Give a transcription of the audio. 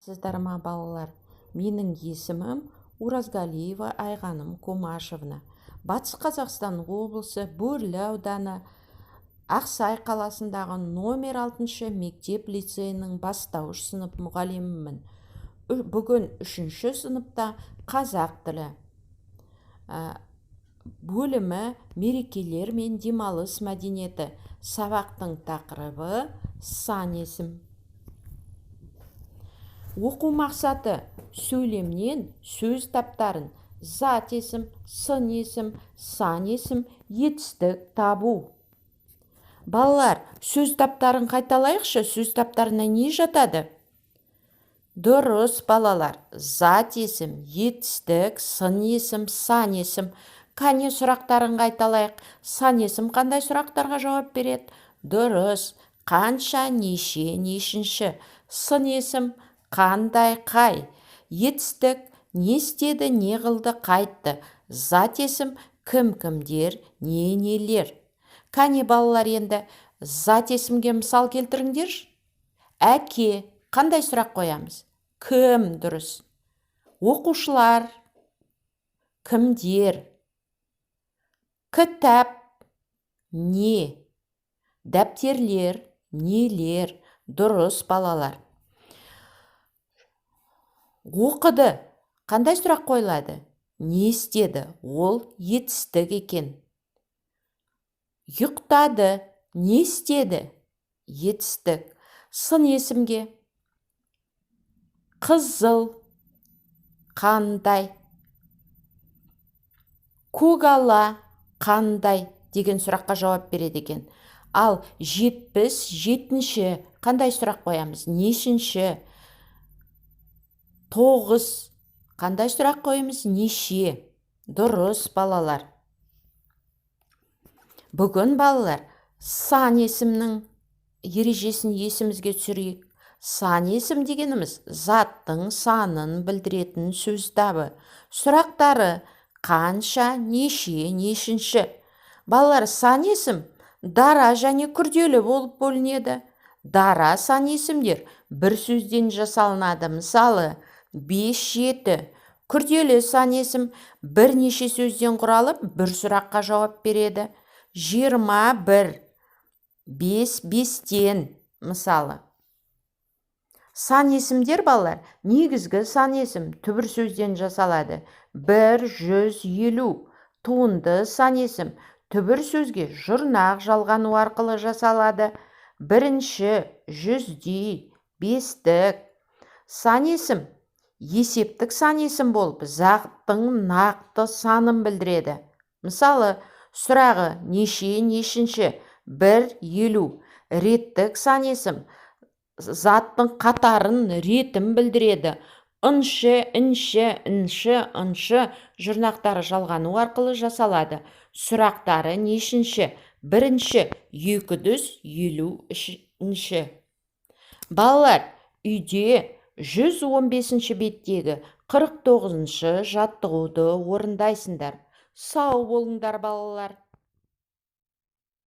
Сіздер ма балалар? Менің есімім Уразгалиева Айғаным Комашевна. Батыс Қазақстан облысы Бөрлі ауданы Ақсай қаласындағы номер 6 мектеп лицейінің бастауыш сынып мұғалімімін. Бүгін 3 сыныпта қазақ тілі бөлімі мерекелер мен демалыс мәдениеті. Сабақтың тақырыбы сан есім. Оқу мақсаты сөйлемнен сөз таптарын зат есім, сын есім, сан есім, етістік табу. Балалар, сөз таптарын қайталайықшы, сөз таптарына не жатады? Дұрыс, балалар. Зат есім, етістік, сын есім, сан есім. Қане сұрақтарын қайталайық. Сан есім қандай сұрақтарға жауап береді? Дұрыс. Қанша, неше, нешінші. Сын есім қандай, қай. Етістік не істеді, не қылды, қайтты. Зат есім кім, кімдер, не, нелер. Қане балалар, енді зат есімге мысал келтіріңдер. Әке, қандай сұрақ қоямыз? Кім, дұрыс. Оқушылар, кімдер. Кітап, не. Дәптерлер, нелер. Дұрыс, балалар. Оқыды. Қандай сұрақ қойылады? Не істеді? Ол етістік екен. Ұйықтады. Не істеді? Етістік. Сын есімге қызыл, қандай. Көгала, қандай деген сұраққа жауап береді екен. Ал 77-ші қандай сұрақ қоямыз? Нешінші? 9 қандай сұрақ қойымыз? Неше? Дұрыс, балалар. Бүгін балалар сан есімнің ережесін есімізге түсірейік. Сан есім дегеніміз заттың санын білдіретін сөз табы. Сұрақтары қанша, неше, нешінші. Балалар, сан есім дара және күрделі болып бөлінеді. Дара сан есімдер бір сөзден жасалынады. Мысалы, 5-7. Күрделі сан есім бірнеше сөзден құралып, бір сұраққа жауап береді. 21. 5-5-тен, мысалы. Сан есімдер, балалар, негізгі сан есім түбір сөзден жасалады. 150. Туынды сан есім түбір сөзге жұрнақ жалғану арқылы жасалады. Бірінші, жүздей, бестік. Сан есім есептік сан есім болып, заттың нақты санын білдіреді. Мысалы, сұрағы неше, нешінші? 1-50. Реттік сан есім заттың қатарын, ретін білдіреді. Ыншы, інші, інші, ыншы жұрнақтары жалғану арқылы жасалады. Сұрақтары нешінші? 1-ші, 250-ші. Балалар, үйде 115-ші беттегі 49-ші жаттығуды орындайсыңдар. Сау болыңдар, балалар.